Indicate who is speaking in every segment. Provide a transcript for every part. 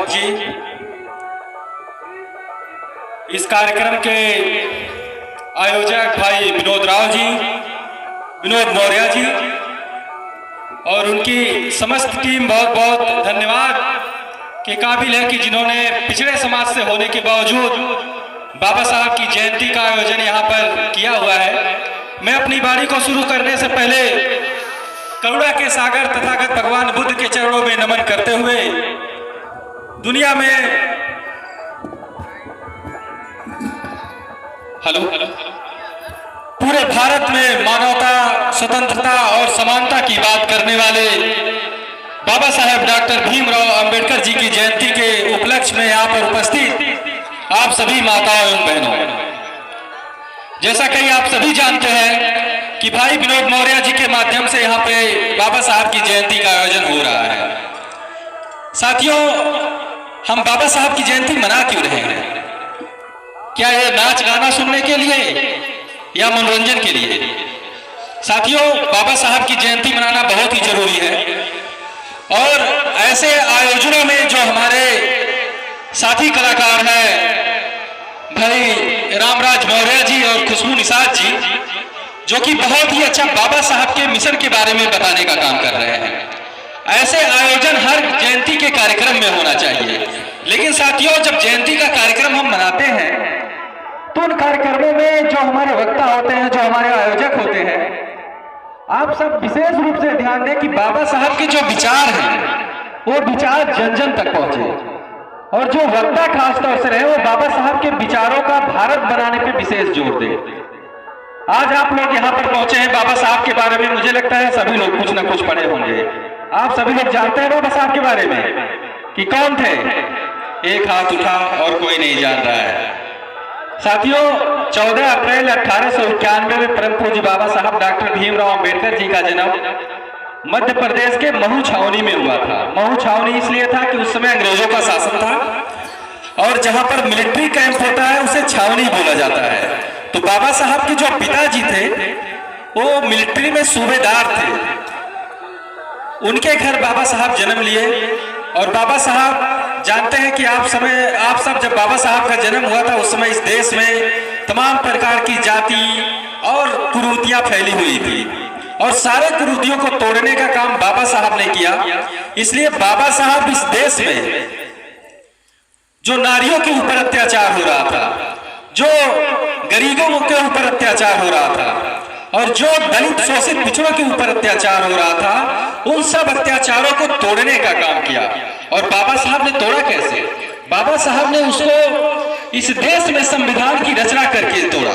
Speaker 1: जी, इस कार्यक्रम के आयोजक भाई विनोद राव जी, विनोद मौर्य जी और उनकी समस्त टीम बहुत बहुत धन्यवाद के काबिल है कि जिन्होंने पिछड़े समाज से होने के बावजूद बाबा साहब की जयंती का आयोजन यहाँ पर किया हुआ है। मैं अपनी बारी को शुरू करने से पहले करुणा के सागर तथागत भगवान बुद्ध के चरणों में नमन करते हुए दुनिया में पूरे भारत में मानवता, स्वतंत्रता और समानता की बात करने वाले बाबा साहेब डॉक्टर भीमराव अंबेडकर जी की जयंती के उपलक्ष्य में यहाँ पर उपस्थित आप सभी माताओं एवं बहनों, जैसा कि आप सभी जानते हैं कि भाई विनोद मौर्य जी के माध्यम से यहाँ पे बाबा साहब की जयंती का आयोजन हो रहा है। साथियों, हम बाबा साहब की जयंती मना क्यों रहे हैं? क्या ये नाच गाना सुनने के लिए या मनोरंजन के लिए? साथियों, बाबा साहब की जयंती मनाना बहुत ही जरूरी है और ऐसे आयोजनों में जो हमारे साथी कलाकार हैं भाई रामराज मौर्य जी और खुशबू निषाद जी, जो कि बहुत ही अच्छा बाबा साहब के मिशन के बारे में बताने का काम कर रहे हैं। ऐसे आयोजन हर जयंती के कार्यक्रम में होना चाहिए। लेकिन साथियों, जब जयंती का कार्यक्रम हम मनाते हैं तो उन कार्यक्रमों में जो हमारे वक्ता होते हैं, जो हमारे आयोजक होते हैं, आप सब विशेष रूप से ध्यान दें कि बाबा साहब के जो विचार हैं वो विचार जन जन तक पहुंचे और जो वक्ता खासतौर से रहे वो बाबा साहब के विचारों का भारत बनाने पे विशेष जोर दे। आज आप लोग यहाँ पर पहुंचे हैं, बाबा साहब के बारे में मुझे लगता है सभी लोग कुछ ना कुछ पढ़े होंगे। आप सभी लोग जानते हैं बाबा साहब के बारे में कि कौन थे? एक हाथ उठा और कोई नहीं जान रहा है। साथियों, 14 अप्रैल 1891 में परम पूज्य बाबा साहब डॉक्टर भीमराव अंबेडकर जी का जन्म मध्य प्रदेश के महू छावनी में हुआ था। महू छावनी इसलिए था कि उस समय अंग्रेजों का शासन था और जहां पर मिलिट्री कैंप होता है उसे छावनी बोला जाता है। तो बाबा साहब के जो पिताजी थे वो मिलिट्री में सूबेदार थे। उनके घर बाबा साहब जन्म लिए और बाबा साहब जानते हैं कि आप सब जब बाबा साहब का जन्म हुआ था उस समय इस देश में तमाम प्रकार की जाति और कुरीतियां फैली हुई थी और सारे कुरीतियों को तोड़ने का काम बाबा साहब ने किया। इसलिए बाबा साहब इस देश में जो नारियों के ऊपर अत्याचार हो रहा था, जो गरीबों के ऊपर अत्याचार हो रहा था और जो दलित शोषित पिछड़ों के ऊपर अत्याचार हो रहा था, उन सब अत्याचारों को तोड़ने का काम किया। और बाबा साहब ने तोड़ा कैसे? बाबा साहब ने उसको इस देश में संविधान की रचना करके तोड़ा।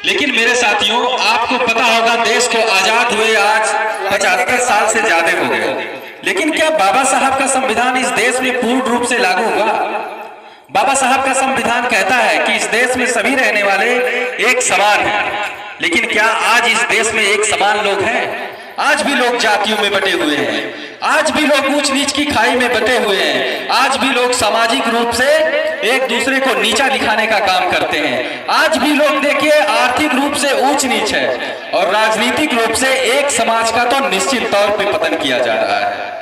Speaker 1: लेकिन मेरे साथियों, आपको पता होगा देश को आजाद हुए आज 75 साल से ज्यादा हो गए, लेकिन क्या बाबा साहब का संविधान इस देश में पूर्ण रूप से लागू हुआ? बाबा साहब का संविधान कहता है कि इस देश में सभी रहने वाले एक समान हैं, लेकिन क्या आज इस देश में एक समान लोग हैं? आज भी लोग जातियों में बटे हुए हैं, आज भी लोग ऊंच नीच की खाई में बटे हुए हैं, आज भी लोग सामाजिक रूप से एक दूसरे को नीचा दिखाने का काम करते हैं, आज भी लोग देखिए आर्थिक रूप से ऊंच नीच है और राजनीतिक रूप से एक समाज का तो निश्चित तौर पे पतन किया जा रहा है।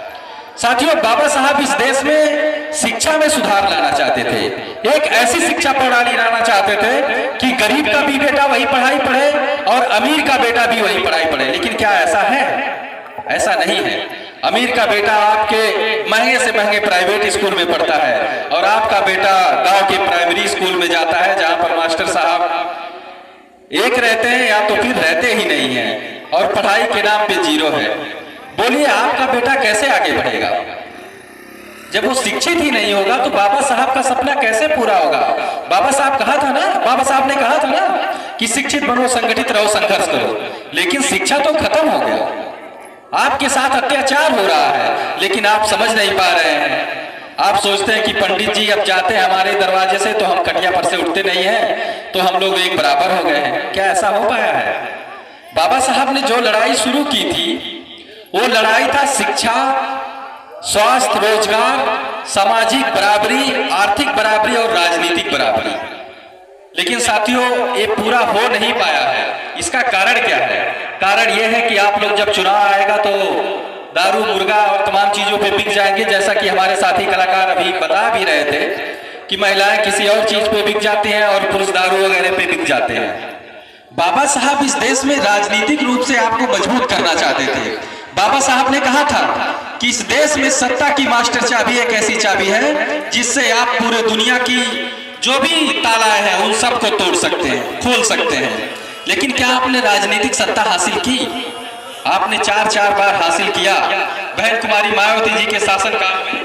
Speaker 1: साथियों, बाबा साहब इस देश में शिक्षा में सुधार लाना चाहते थे। एक ऐसी शिक्षा प्रणाली लाना चाहते थे कि गरीब का भी बेटा वही पढ़ाई पढ़े और अमीर का बेटा भी वही पढ़ाई पढ़े। लेकिन क्या ऐसा है? ऐसा नहीं है। अमीर का बेटा आपके महंगे से महंगे प्राइवेट स्कूल में पढ़ता है और आपका बेटा गांव के प्राइमरी स्कूल में जाता है जहां पर मास्टर साहब एक रहते हैं या तो फिर रहते ही नहीं है और पढ़ाई के नाम पे जीरो है। बोलिए, आपका बेटा कैसे आगे बढ़ेगा? जब वो शिक्षित ही नहीं होगा तो बाबा साहब का सपना कैसे पूरा होगा? बाबा साहब ने कहा था ना कि शिक्षित बनो, संगठित रहो, संघर्ष करो। लेकिन शिक्षा तो खत्म हो गया, आपके साथ अत्याचार हो रहा है, लेकिन आप समझ नहीं पा रहे हैं। आप सोचते हैं कि पंडित जी अब जाते हैं हमारे दरवाजे से तो हम कटिया पर से उठते नहीं हैं, तो हम लोग एक बराबर हो गए हैं। क्या ऐसा हो पाया है? बाबा साहब ने जो लड़ाई शुरू की थी वो लड़ाई था शिक्षा, स्वास्थ्य, रोजगार, सामाजिक बराबरी, आर्थिक बराबरी और राजनीतिक बराबरी। लेकिन साथियों, ये पूरा हो नहीं पाया है। इसका कारण क्या है? कारण यह है कि आप लोग जब चुनाव आएगा तो दारू, मुर्गा और तमाम चीज़ों पे बिक जाएंगे, जैसा कि हमारे साथी कलाकार अभी बता भी रहे थे कि महिलाएं किसी और चीज़ पे बिक जाती हैं और पुरुष दारू वगैरह पे बिक जाते हैं। बाबा साहब इस देश में राजनीतिक रूप से आपको मजबूत करना चाहते थे। बाबा साहब ने कहा था कि इस देश में सत्ता की मास्टर चाबी एक ऐसी चाबी है जिससे आप पूरे दुनिया की जो भी तालाएं हैं उन सबको तोड़ सकते हैं, खोल सकते हैं। लेकिन क्या आपने राजनीतिक सत्ता हासिल की? आपने चार बार हासिल किया। बहन कुमारी मायावती जी के शासनकाल में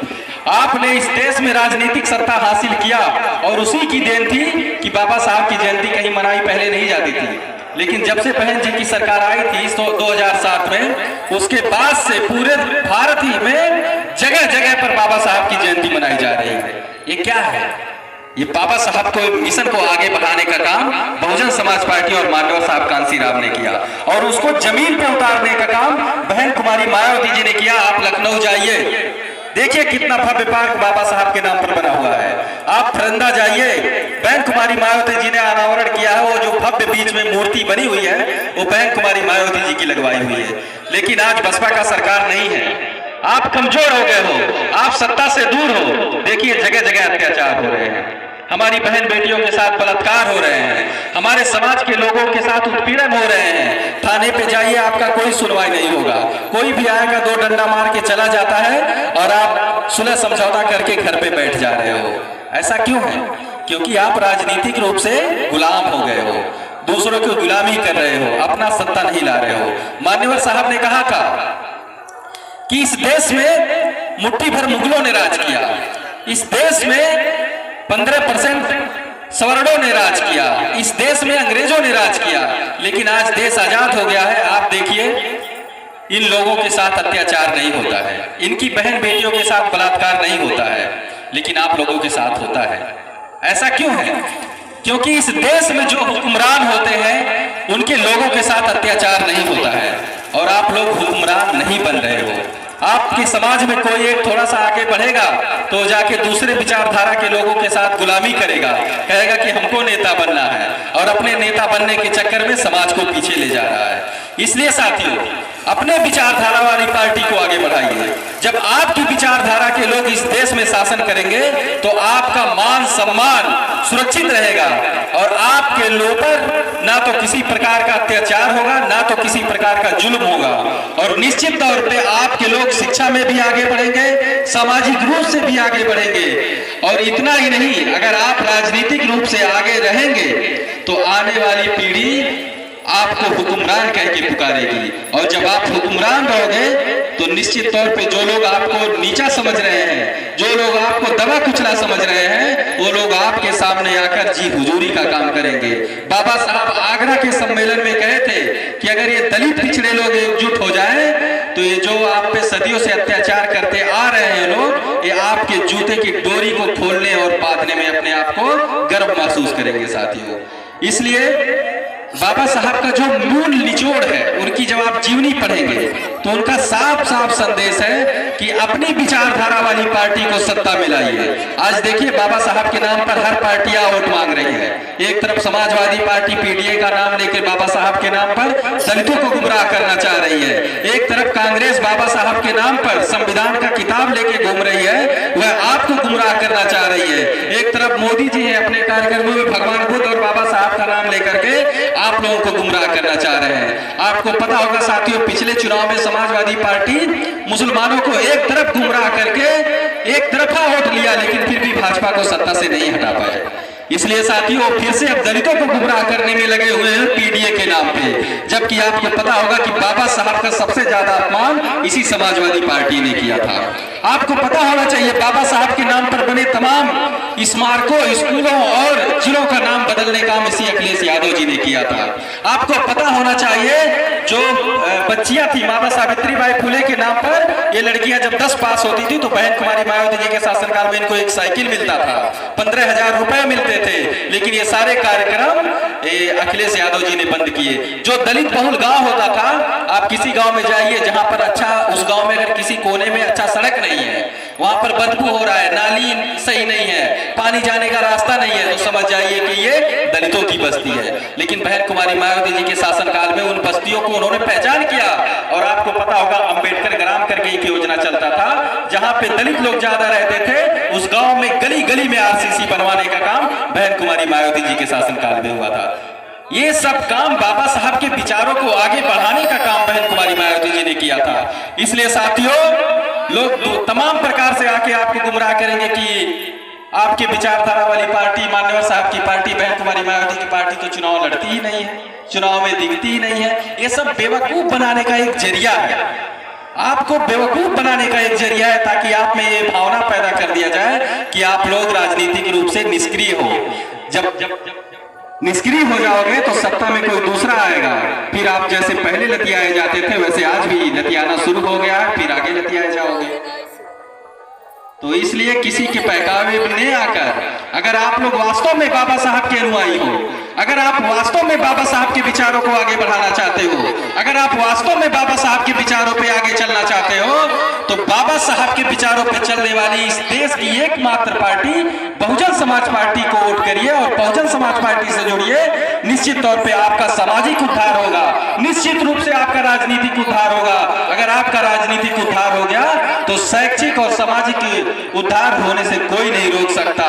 Speaker 1: आपने इस देश में राजनीतिक सत्ता हासिल किया और उसी की देन थी कि बाबा साहब की जयंती कहीं मनाई पहले नहीं जाती थी। लेकिन जब से बहन जी की सरकार आई थी 2007 में, उसके बाद से पूरे भारत ही में जगह जगह पर बाबा साहब की जयंती मनाई जा रही है। ये क्या है? ये बाबा साहब को मिशन को आगे बढ़ाने का काम बहुजन समाज पार्टी और मांडवा साहब कांसीराम ने किया और उसको जमीन पे उतारने का काम बहन कुमारी मायावती जी ने किया। आप लखनऊ जाइए, देखिए कितना भव्य पार्क बाबा साहब के नाम पर बना हुआ है। आप फरंदा जाइए, बहन कुमारी मायावती जी ने अनावरण किया है। वो जो भव्य बीच में मूर्ति बनी हुई है वो बहन कुमारी मायावती जी की लगवाई हुई है। लेकिन आज बसपा का सरकार नहीं है, आप कमजोर हो गए हो, आप सत्ता से दूर हो। देखिए जगह जगह अत्याचार हो रहे हैं, हमारी बहन बेटियों के साथ बलात्कार हो रहे हैं, हमारे समाज के लोगों के साथ उत्पीड़न हो रहे हैं। थाने पे जाइए, आपका कोई सुनवाई नहीं होगा। कोई भी आएगा, 2 डंडा मार के चला जाता है और आप सुलह समझौता करके घर पे बैठ जा रहे हो। ऐसा क्यों है? क्योंकि आप राजनीतिक रूप से गुलाम हो गए हो, दूसरों की गुलामी कर रहे हो, अपना सत्ता नहीं ला रहे हो। मान्यवर साहब ने कहा था कि इस देश में मुट्ठी भर मुगलों ने राज किया, इस देश में 15% सवर्णों ने राज किया, इस देश में अंग्रेजों ने राज किया। लेकिन आज देश आजाद हो गया है। आप देखिए इन लोगों के साथ अत्याचार नहीं होता है, इनकी बहन बेटियों के साथ बलात्कार नहीं होता है, लेकिन आप लोगों के साथ होता है। ऐसा क्यों है? क्योंकि इस देश में जो हुक्मरान होते हैं उनके लोगों के साथ अत्याचार नहीं होता है और आप लोग हुक्मरान नहीं बन रहे हो। आपके समाज में कोई एक थोड़ा सा आगे बढ़ेगा तो जाके दूसरे विचारधारा के लोगों के साथ गुलामी करेगा, कहेगा कि हमको नेता बनना है और अपने नेता बनने के चक्कर में समाज को पीछे ले जा रहा है। इसलिए साथियों, अपने विचारधारा वाली पार्टी को आगे बढ़ाइए। जब आपकी विचारधारा के लोग इस देश में शासन करेंगे तो आपका मान सम्मान सुरक्षित रहेगा और आपके लोगों पर ना तो किसी प्रकार का अत्याचार होगा, ना तो किसी प्रकार का जुल्म होगा और निश्चित तौर पे आपके लोग शिक्षा में भी आगे बढ़ेंगे, सामाजिक रूप से भी आगे बढ़ेंगे। और इतना ही नहीं, अगर आप राजनीतिक रूप से आगे रहेंगे तो आने वाली पीढ़ी आपको हुक्मरान कह के पुकारेगी और जब आप हुक्मरान रहोगे तो निश्चित तौर पे जो लोग आपको नीचा समझ रहे हैं, जो लोग आपको दबा कुचला समझ रहे हैं, वो लोग आपके सामने आकर जी हुजूरी का काम करेंगे। बाबा साहब आगरा के सम्मेलन में कहे थे कि अगर ये दलित पिछड़े लोग एकजुट हो जाए तो ये जो आप पे सदियों से अत्याचार करते आ रहे हैं लोग, ये आपके जूते की डोरी को खोलने और बांधने में अपने आप को गर्व महसूस करेंगे साथियों। इसलिए बाबा साहब का जो मूल निचोड़ है, उनकी जब आप जीवनी पढ़ेंगे तो उनका साफ साफ संदेश है कि अपनी विचारधारा वाली पार्टी को सत्ता में लाइए। आज देखिए बाबा साहब के नाम पर हर पार्टियां वोट मांग रही है। एक तरफ समाजवादी पार्टी पीडीए का नाम लेकर बाबा साहब के नाम पर दलितों को गुमराह करना चाह रही है, एक तरफ कांग्रेस बाबा साहब के नाम पर संविधान का किताब लेके घूम रही है, वह आपको गुमराह करना चाह रही है। एक तरफ मोदी जी है अपने कार्यक्रमों में भगवान बुद्ध और बाबा साहब का नाम लेकर के आप लोगों को गुमराह करना चाह रहे हैं। आपको पता होगा साथियों, पिछले चुनाव में समाजवादी पार्टी मुसलमानों को एक तरफ गुमराह करके एक तरफा वोट लिया, लेकिन फिर भी भाजपा को सत्ता से नहीं हटा पाए। इसलिए साथियों फिर से अब दलितों को गुमराह करने में लगे हुए हैं पीडीए के नाम पे, जबकि आपको पता होगा कि बाबा साहब का सबसे ज्यादा अपमान इसी समाजवादी पार्टी ने किया था। आपको पता होना चाहिए बाबा साहब के नाम पर बने तमाम स्मारकों, स्कूलों और जिलों का नाम बदलने का काम इसी अखिलेश यादव जी ने किया था। आपको पता होना चाहिए जो बच्चियां थी माता सावित्री बाई फुले के नाम पर, ये लड़कियां जब 10 पास होती थी तो बहन कुमारी मायावती जी के शासनकाल में इनको एक साइकिल मिलता था, 15,000 रुपए मिलते थे। लेकिन ये सारे कार्यक्रम अखिलेश यादव जी ने बंद किए। जो दलित बहुल गांव होता था, आप किसी गांव में जाइए जहां पर अच्छा, उस गांव में अगर किसी कोने में अच्छा सड़क नहीं है, वहां पर बदबू हो रहा है, नाली सही नहीं है, पानी जाने का रास्ता नहीं है, तो समझ जाइए कि ये दलितों की बस्ती है। लेकिन बहन कुमारी मायावती जी के शासनकाल में उन बस्तियों को उन्होंने पहचान किया। और आपको पता होगा अंबेडकर ग्राम करके एक योजना चलता था, जहां पे दलित लोग ज्यादा रहते थे, उस गांव में गली गली में आरसीसी बनवाने का काम बहन कुमारी मायावती जी के शासनकाल में हुआ था। ये सब काम बाबा साहब के विचारों को आगे बढ़ाने का काम बहन कुमारी मायावती जी ने किया था। इसलिए साथियों, लोग तमाम प्रकार से आके आपको गुमराह करेंगे कि आपके विचारधारा वाली पार्टी, मान्यवर साहब की पार्टी, बहन कुमारी मायावती की पार्टी तो चुनाव लड़ती ही नहीं है, चुनाव में दिखती ही नहीं है। ये सब बेवकूफ बनाने का एक जरिया है, आपको बेवकूफ बनाने का एक जरिया है, ताकि आप में ये भावना पैदा कर दिया जाए कि आप लोग राजनीतिक रूप से निष्क्रिय हो। जब निष्क्रिय हो जाओगे तो सत्ता में कोई दूसरा आएगा, फिर आप जैसे पहले लतियाए जाते थे वैसे आज भी लतियाना शुरू हो गया है, फिर आगे लतियाए जाओगे। तो इसलिए किसी के बहकावे में नहीं आकर, अगर आप लोग वास्तव में बाबा साहब के अनुयायी हो, अगर आप वास्तव में बाबा साहब के विचारों को आगे बढ़ाना चाहते हो, अगर आप वास्तव में बाबा साहब के विचारों पे आगे चलना चाहते हो, तो बाबा साहब के विचारों पे चलने वाली इस देश की एकमात्र पार्टी बहुजन समाज पार्टी को वोट करिए और बहुजन समाज पार्टी से जुड़िए। निश्चित तौर पे आपका सामाजिक उद्धार होगा, निश्चित रूप से आपका राजनीतिक उद्धार होगा। अगर आपका राजनीतिक उद्धार हो गया तो शैक्षिक और सामाजिक उद्धार होने से कोई नहीं रोक सकता।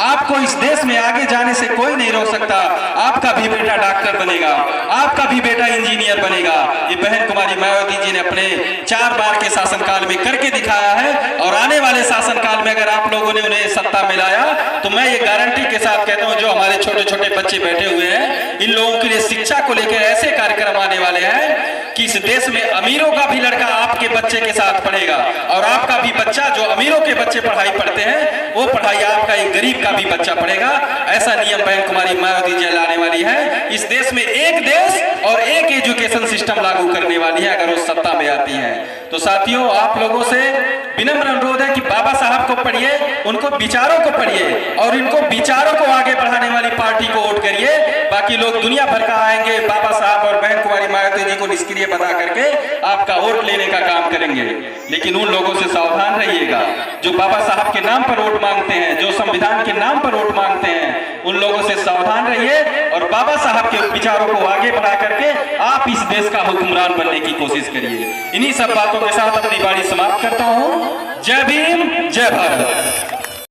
Speaker 1: आपको इस देश में आगे जाने से कोई नहीं रोक सकता। आपका भी बेटा डॉक्टर बनेगा, आपका भी बेटा इंजीनियर बनेगा। ये बहन कुमारी मायावती जी ने अपने 4 बार के शासनकाल में करके दिखाया है। और आने वाले शासनकाल में अगर आप लोगों ने उन्हें सत्ता में लाया तो मैं ये गारंटी के साथ कहता हूं, जो हमारे छोटे छोटे बच्चे बैठे हुए हैं, इन लोगों के लिए शिक्षा को लेकर ऐसे कार्यक्रम आने वाले हैं कि इस देश में अमीरों का भी लड़का आपके बच्चे के साथ पढ़ेगा और आपका भी बच्चा, जो अमीरों के बच्चे पढ़ाई पढ़ते हैं, वो पढ़ाई आपका एक गरीब का भी बच्चा पढ़ेगा। ऐसा नियम बहन कुमारी मायावती जी लाने वाली है। इस देश में एक देश और एक एजुकेशन सिस्टम लागू करने वाली है अगर वो सत्ता में आती है। तो साथियों, आप लोगों से विनम्र अनुरोध है कि बाबा साहब को पढ़िए, उनको विचारों को पढ़िए और इनको विचारों को आगे बढ़ाने वाली पार्टी को वोट करिए। बाकी लोग दुनिया भर का आएंगे, बाबा साहब और बहन कुमारी मायावती जी को निष्क्रिय बता करके आपका वोट लेने का काम करेंगे। लेकिन उन लोगों से सावधान रहिएगा जो बाबा साहब के नाम पर वोट मांगते हैं, जो संविधान के नाम पर वोट मांगते हैं, उन लोगों से सावधान रहिए और बाबा साहब के विचारों को आगे बढ़ा करके आप इस देश का हुक्मरान बनने की कोशिश करिए। इन्हीं सब बातों के साथ अपनी बारी समाप्त करता हूं। जय भीम, जय भारत।